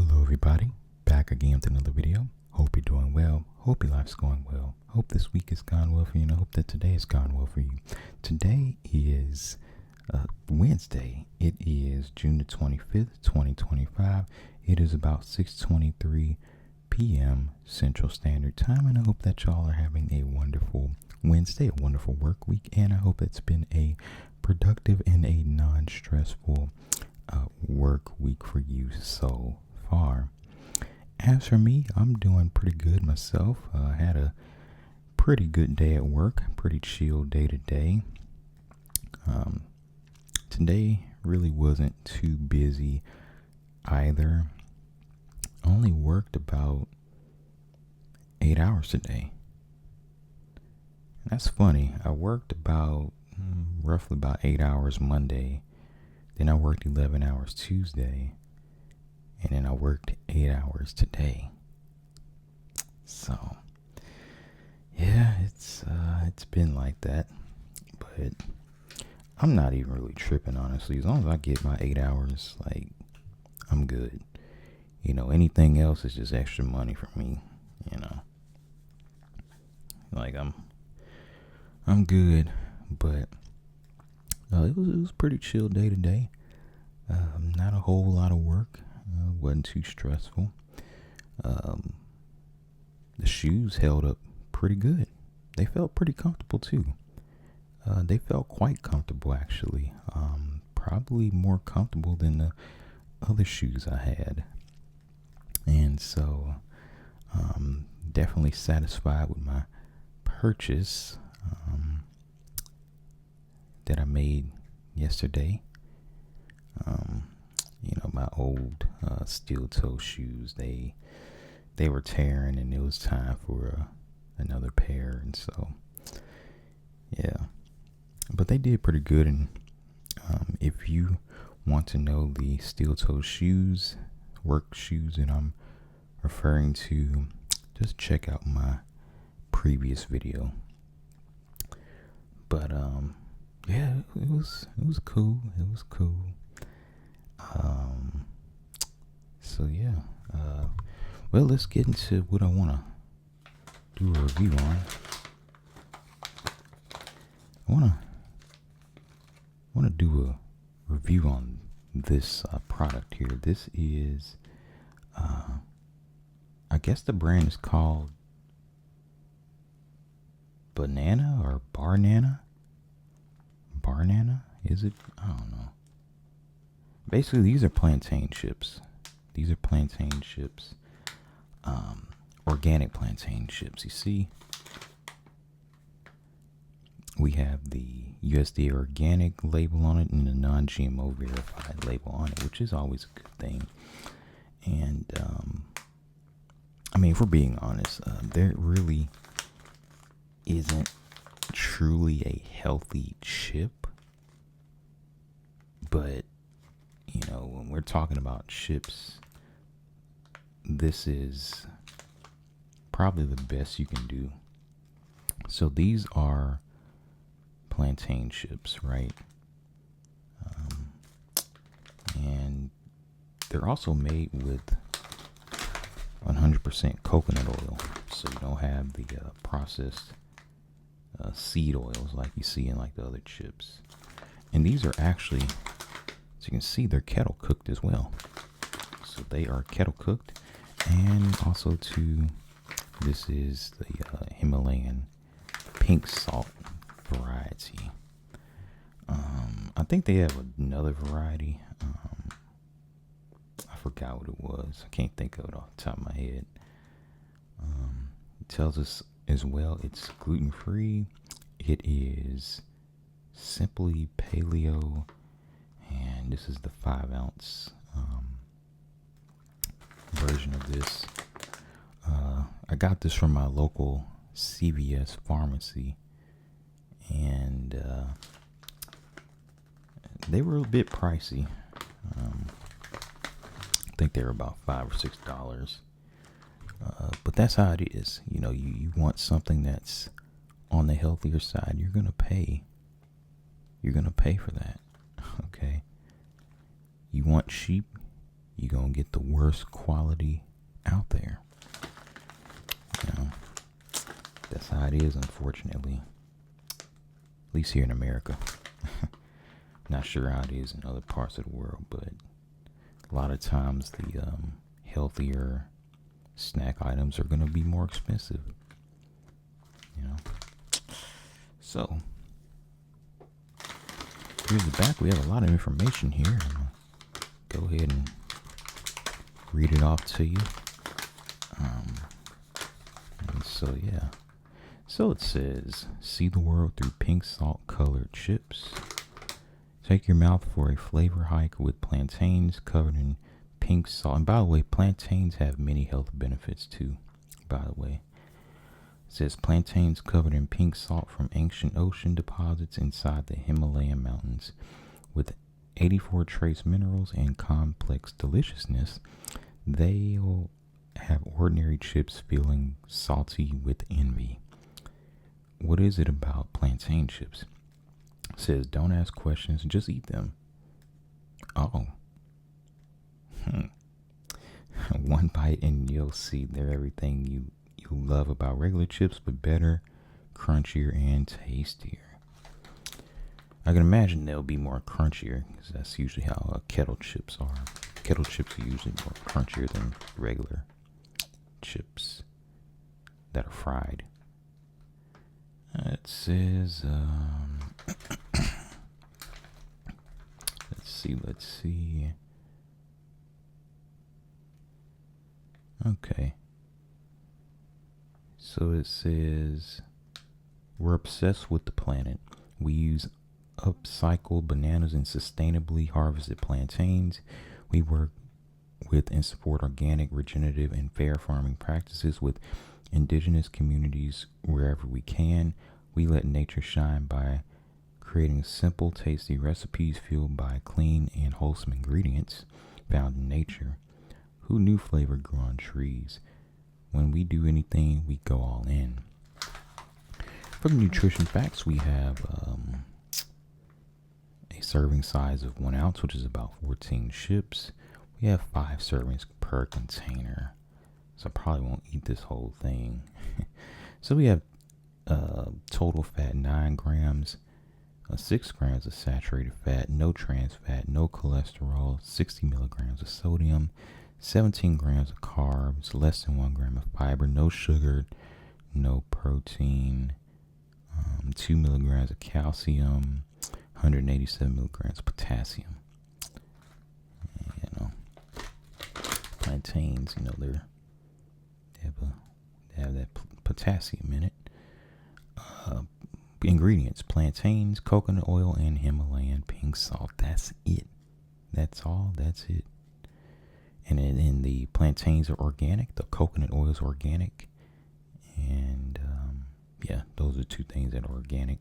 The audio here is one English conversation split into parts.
Hello everybody, back again with another video. Hope you're doing well, hope your life's going well, hope this week has gone well for you, and I hope that today has gone well for you. Today is Wednesday. It is June the 25th, 2025. It is about 6:23 p.m. Central Standard Time, and I hope that y'all are having a wonderful Wednesday, a wonderful work week, and I hope it's been a productive and a non-stressful work week for you so far. As for me, I'm doing pretty good myself. I had a pretty good day at work, pretty chill day today. Today really wasn't too busy either. Only worked about 8 hours today. That's funny. I worked about roughly about 8 hours Monday. Then I worked 11 hours Tuesday. And then I worked 8 hours today. So, yeah, it's been like that. But I'm not even really tripping, honestly. As long as I get my 8 hours, like, I'm good. You know, anything else is just extra money for me, you know. Like, I'm good, but it was a pretty chill day today. Not a whole lot of work. Wasn't too stressful. The shoes held up pretty good. They felt pretty comfortable too. They felt quite comfortable actually. Probably more comfortable than the other shoes I had. And so, definitely satisfied with my purchase that I made yesterday. You know, my old steel toe shoes, they were tearing, and it was time for another pair. And so, yeah, but they did pretty good. And if you want to know the steel toe shoes, work shoes that I'm referring to, just check out my previous video. But yeah, it was cool. It was cool. So yeah, well, let's get into what I want to do a review on. I want to do a review on this product here. This is, I guess the brand is called Banana or Barnana. Barnana, is it? I don't know. Basically, these are plantain chips. These are plantain chips. Organic plantain chips. You see, we have the USDA organic label on it and the non-GMO verified label on it, which is always a good thing. And I mean, if we're being honest, there really isn't truly a healthy chip. But you know, when we're talking about chips, this is probably the best you can do. So these are plantain chips, right? And they're also made with 100% coconut oil, so you don't have the processed seed oils like you see in like the other chips. And these are actually, as you can see, they're kettle cooked as well. So they are kettle cooked. And also too, this is the Himalayan pink salt variety. I think they have another variety. I forgot what it was. I can't think of it off the top of my head. It tells us as well it's gluten free. It is simply paleo. And this is the 5-ounce version of this. I got this from my local CVS pharmacy, and they were a bit pricey. I think they were about $5 or $6. But that's how it is. You know, you want something that's on the healthier side, you're gonna pay. You're gonna pay for that. Okay. You want cheap, you're going to get the worst quality out there. You know, that's how it is, unfortunately. At least here in America. Not sure how it is in other parts of the world, but a lot of times the healthier snack items are going to be more expensive. You know. So, here's the back. We have a lot of information here. I'm going to go ahead and read it off to you. And so, yeah. So it says, see the world through pink salt colored chips. Take your mouth for a flavor hike with plantains covered in pink salt. And by the way, plantains have many health benefits too, by the way. It says plantains covered in pink salt from ancient ocean deposits inside the Himalayan mountains. With 84 trace minerals and complex deliciousness, they'll have ordinary chips feeling salty with envy. What is it about plantain chips? It says don't ask questions, just eat them. Oh. One bite and you'll see they're everything you love about regular chips, but better, crunchier, and tastier. I can imagine they'll be more crunchier, because that's usually how kettle chips are. Kettle chips are usually more crunchier than regular chips that are fried. It says, let's see. Okay. So it says, we're obsessed with the planet. We use upcycled bananas and sustainably harvested plantains. We work with and support organic, regenerative, and fair farming practices with indigenous communities wherever we can. We let nature shine by creating simple, tasty recipes fueled by clean and wholesome ingredients found in nature. Who knew flavor grew on trees? When we do anything, we go all in. For the nutrition facts, we have a serving size of 1 ounce, which is about 14 chips. We have 5 servings per container, so I probably won't eat this whole thing. So we have total fat 9 grams, 6 grams of saturated fat, no trans fat, no cholesterol, 60 milligrams of sodium, 17 grams of carbs, less than 1 gram of fiber, no sugar, no protein, 2 milligrams of calcium, 187 milligrams of potassium. You know, plantains, you know, they have that potassium in it. Ingredients: plantains, coconut oil, and Himalayan pink salt. That's it. That's all. That's it. And then the plantains are organic. The coconut oil is organic. And yeah, those are 2 things that are organic.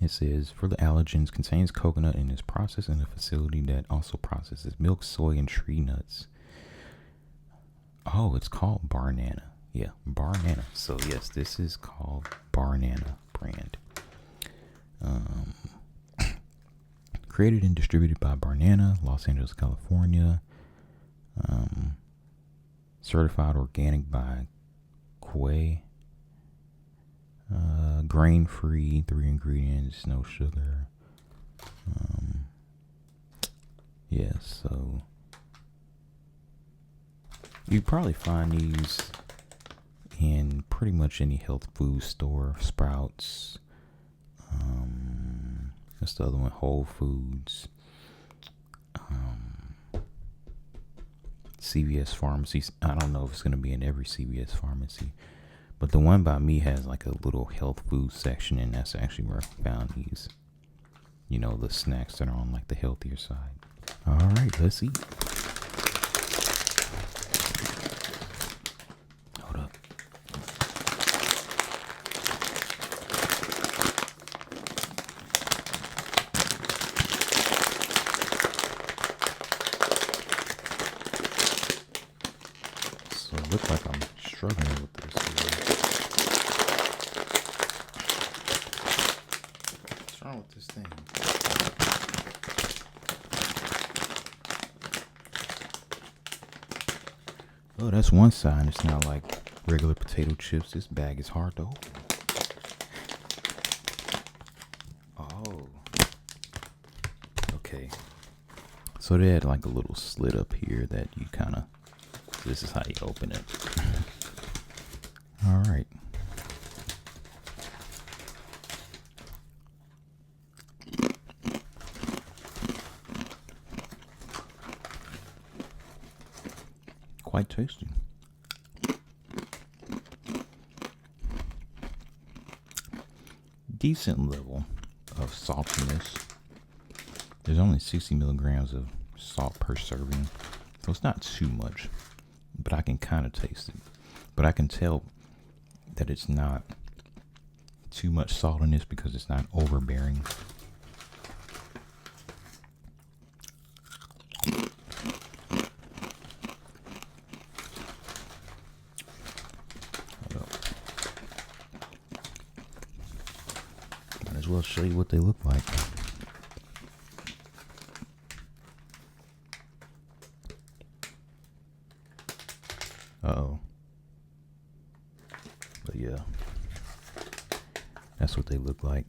It says, for the allergens, contains coconut and is processed in a facility that also processes milk, soy, and tree nuts. Oh, it's called Barnana. Yeah, Barnana. So yes, this is called Barnana brand. Created and distributed by Barnana, Los Angeles, California. Certified organic by Quay. Grain free, 3 ingredients, no sugar. Yeah, so you probably find these in pretty much any health food store. Sprouts, what's the other one? Whole Foods, CVS pharmacies. I don't know if it's going to be in every CVS pharmacy, but the one by me has like a little health food section, and that's actually where I found these. You know, the snacks that are on like the healthier side. All right, let's eat. Hold up. So it looks like I'm struggling with this. What's wrong with this thing? Oh, that's one sign. It's not like regular potato chips. This bag is hard to open. Oh. Okay. So they had like a little slit up here that you kind of, this is how you open it. All right. Quite tasty. Decent level of saltiness. There's only 60 milligrams of salt per serving, so it's not too much, but I can kind of taste it. But I can tell that it's not too much salt in this because it's not overbearing. Might as well show you what they look like. Uh-oh. But yeah, that's what they look like.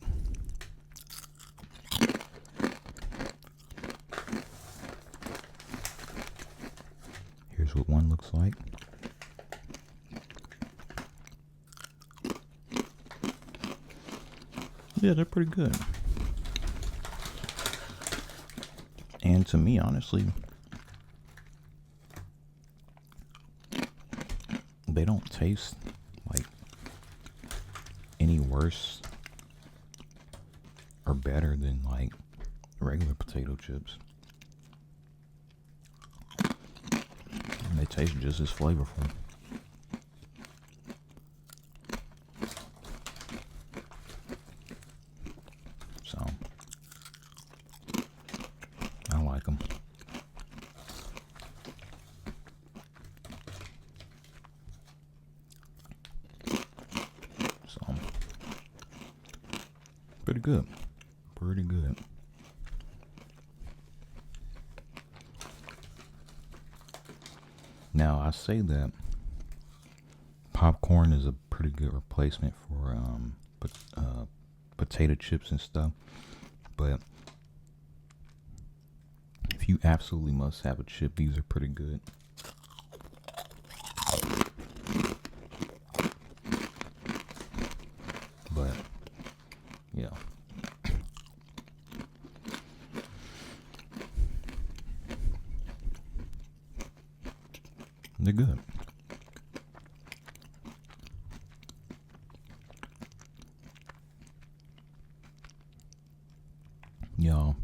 Here's what one looks like. Yeah, they're pretty good. And to me, honestly, they don't taste like any worse or better than like regular potato chips. And they taste just as flavorful. So I like them. So pretty good. Pretty good. Now I say that popcorn is a pretty good replacement for potato chips and stuff, but if you absolutely must have a chip, these are pretty good. But yeah, they're good. Y'all,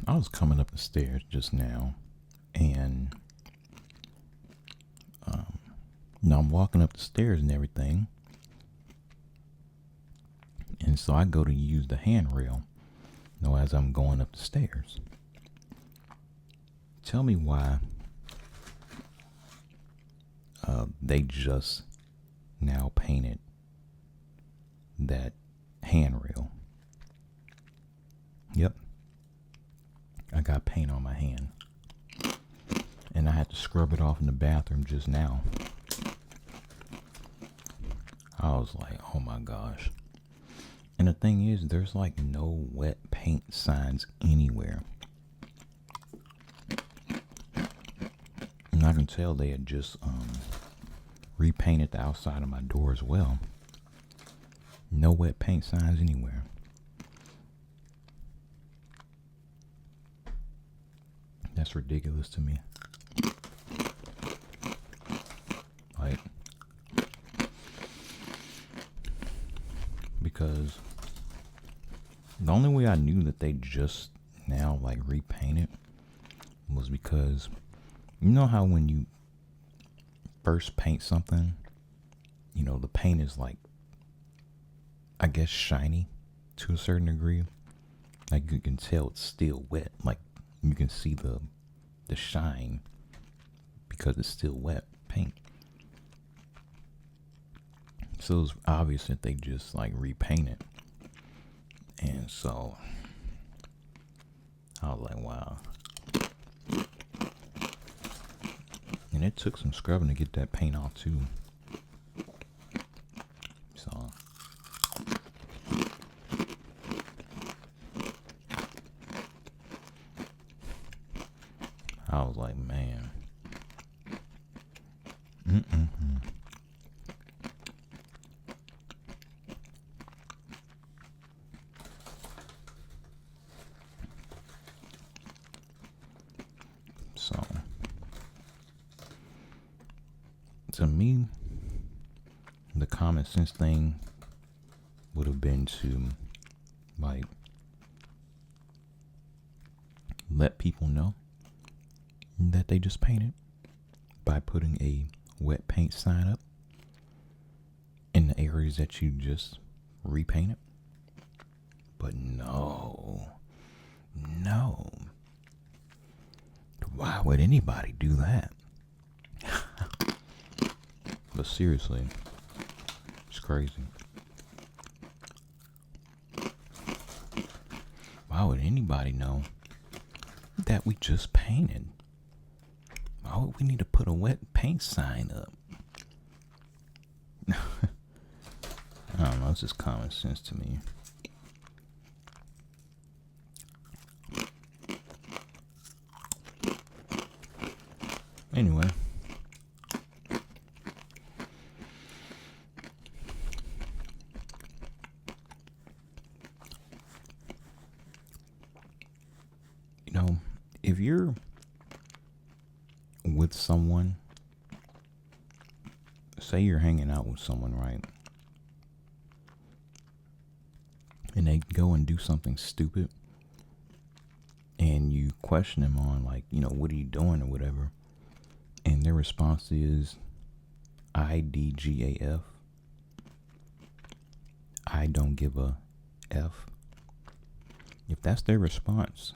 I was coming up the stairs just now, and I'm walking up the stairs and everything, and so I go to use the handrail, as I'm going up the stairs. Tell me why they just now painted that handrail. Yep, I got paint on my hand, and I had to scrub it off in the bathroom just now. I was like, oh my gosh. And the thing is, there's like no wet paint signs anywhere. And I can tell they had just repainted the outside of my door as well. No wet paint signs anywhere. That's ridiculous to me. Like, because the only way I knew that they just now like repainted was because you know how when you first paint something, the paint is like, I guess, shiny to a certain degree. Like you can tell it's still wet. Like you can see the shine because it's still wet paint. So it was obvious that they just like repainted. And so I was like, wow. And it took some scrubbing to get that paint off too. So I was like, man. So to me, the common sense thing would have been to, like, let people know that they just painted by putting a wet paint sign up in the areas that you just repainted. But no. Why would anybody do that? But seriously, it's crazy. Why would anybody know that we just painted? Why would we need to put a wet paint sign up? I don't know, it's just common sense to me. Anyway. You know, if you're with someone, say you're hanging out with someone, right? And they go and do something stupid, and you question them on, like, you know, what are you doing or whatever, and their response is IDGAF. I don't give a F. If that's their response,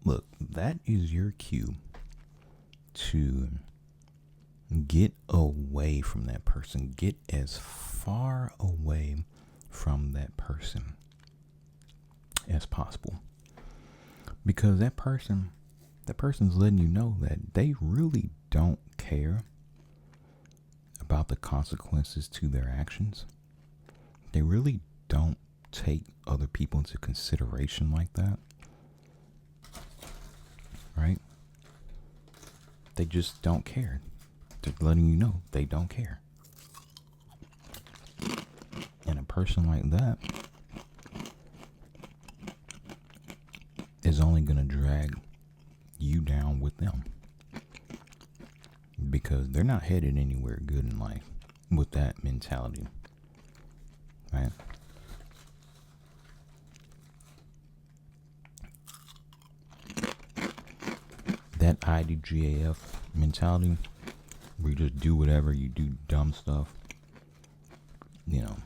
look, that is your cue to get away from that person. Get as far away from that person as possible. Because that person's letting you know that they really don't care about the consequences to their actions. They really don't take other people into consideration like that. Right? They just don't care. They're letting you know they don't care. And a person like that is only going to drag you down with them. Because they're not headed anywhere good in life with that mentality. Right? That IDGAF mentality, where you just do whatever, you do dumb stuff, you know.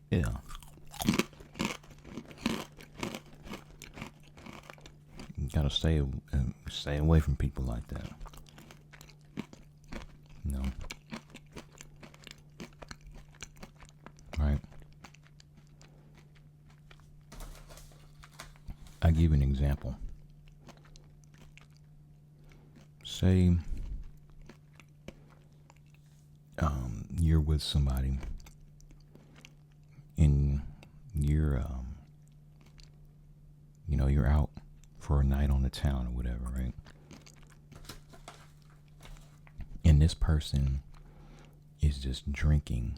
Yeah. You gotta stay away from people like that. You know. Right? I give an example. Say you're with somebody and you're you're out for a night on the town or whatever, right? And this person is just drinking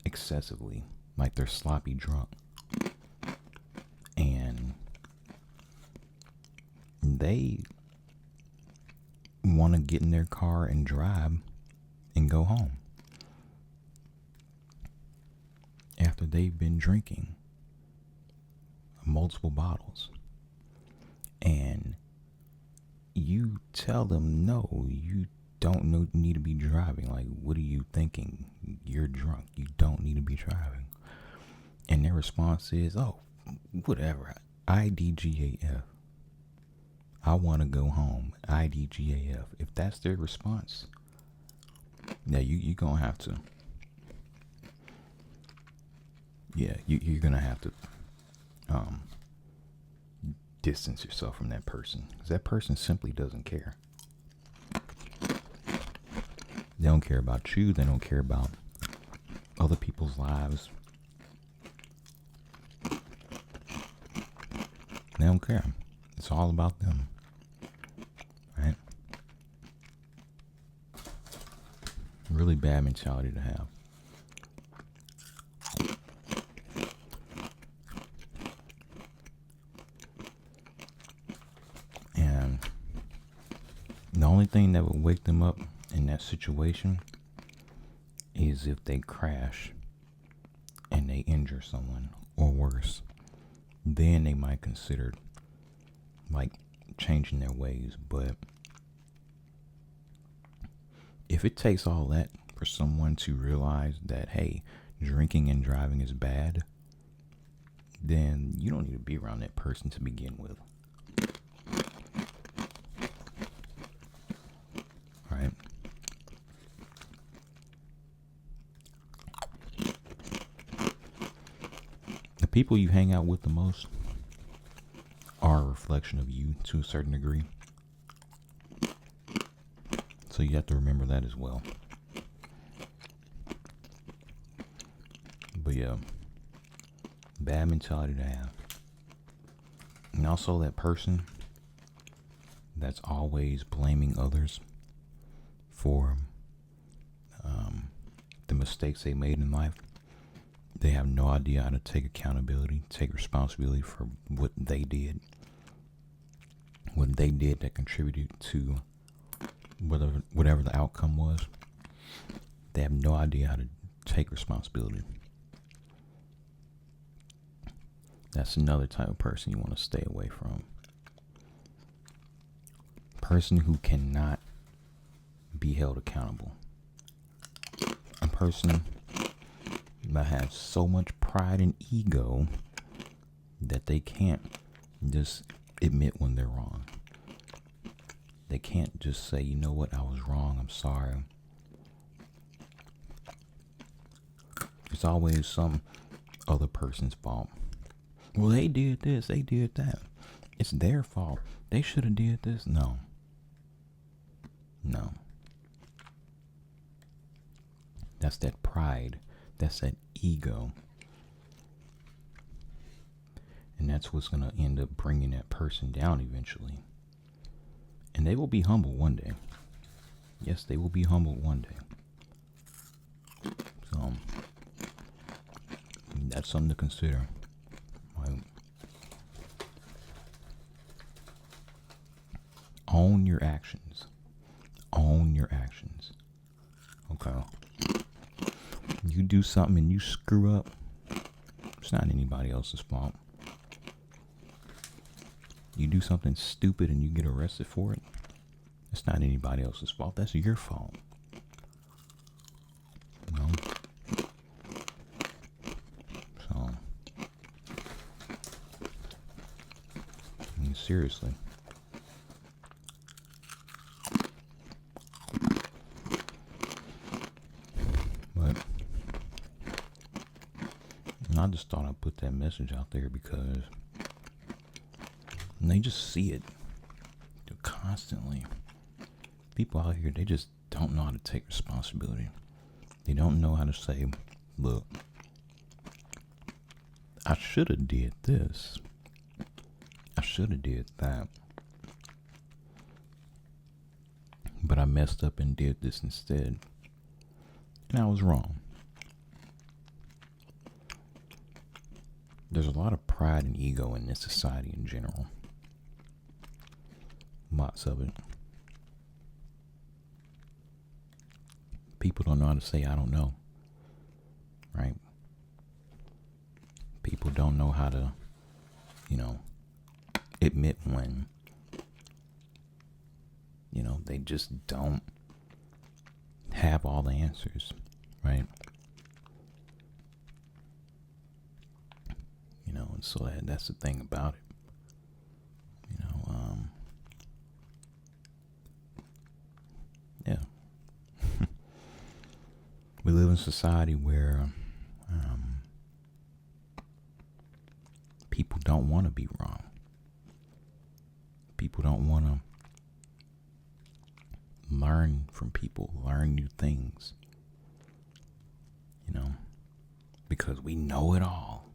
excessively, like they're sloppy drunk. And they want to get in their car and drive and go home after they've been drinking multiple bottles. And you tell them, no, you don't need to be driving. Like, what are you thinking? You're drunk. You don't need to be driving. And their response is, oh, whatever. IDGAF. I want to go home. IDGAF. If that's their response, yeah, you're going to have to. Yeah, you're going to have to distance yourself from that person, because that person simply doesn't care. They don't care about you. They don't care about other people's lives. They don't care. It's all about them. Right? Really bad mentality to have. And the only thing that would wake them up in that situation is if they crash and they injure someone, or worse. Then they might consider like changing their ways. But if it takes all that for someone to realize that, hey, drinking and driving is bad, then you don't need to be around that person to begin with. Right? The people you hang out with the most are a reflection of you to a certain degree. So you have to remember that as well. But yeah, bad mentality to have. And also that person that's always blaming others for the mistakes they made in life. They have no idea how to take accountability, take responsibility for what they did. What they did that contributed to whatever the outcome was. They have no idea how to take responsibility. That's another type of person you want to stay away from. Person who cannot be held accountable. A person that has so much pride and ego that they can't just admit when they're wrong. They can't just say, you know what, I was wrong, I'm sorry. It's always some other person's fault. Well, they did this, they did that. It's their fault. They should have did this. No. That's that pride. That's that ego. And that's what's going to end up bringing that person down eventually. And they will be humbled one day. Yes, they will be humbled one day. So, that's something to consider. Like, own your actions. Own your actions. Okay. You do something and you screw up, it's not anybody else's fault. You do something stupid and you get arrested for it, it's not anybody else's fault. That's your fault. You know? So, I mean, seriously. But I just thought I'd put that message out there because they just see it constantly. People out here, they just don't know how to take responsibility. They don't know how to say, look, I should have did this. I should have did that. But I messed up and did this instead. And I was wrong. There's a lot of pride and ego in this society in general. Lots of it. People don't know how to say, I don't know. Right? People don't know how to, admit when, they just don't have all the answers. Right? And so that's the thing about it. Yeah. We live in a society where people don't want to be wrong. people don't want to learn from people, learn new things, because we know it all.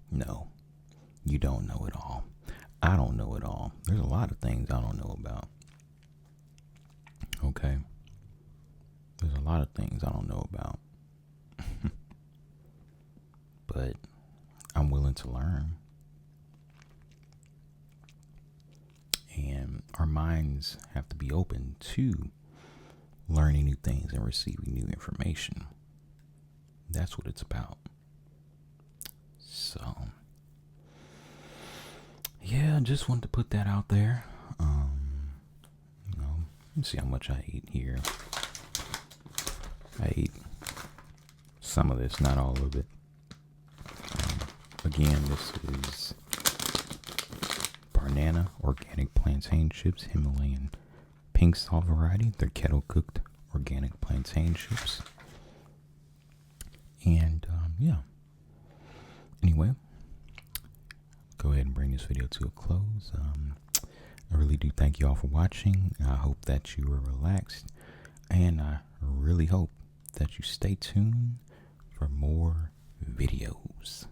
No, you don't know it all. I don't know it all. There's a lot of things I don't know about. Okay? There's a lot of things I don't know about. But I'm willing to learn. And our minds have to be open to learning new things and receiving new information. That's what it's about. So, yeah, just wanted to put that out there. Let's see how much I ate here. I ate some of this, not all of it. Again, this is Banana organic plantain chips, Himalayan pink salt variety. They're kettle cooked organic plantain chips. And yeah. Anyway, go ahead and bring this video to a close. I really do thank you all for watching. I hope that you were relaxed, and I really hope that you stay tuned for more videos.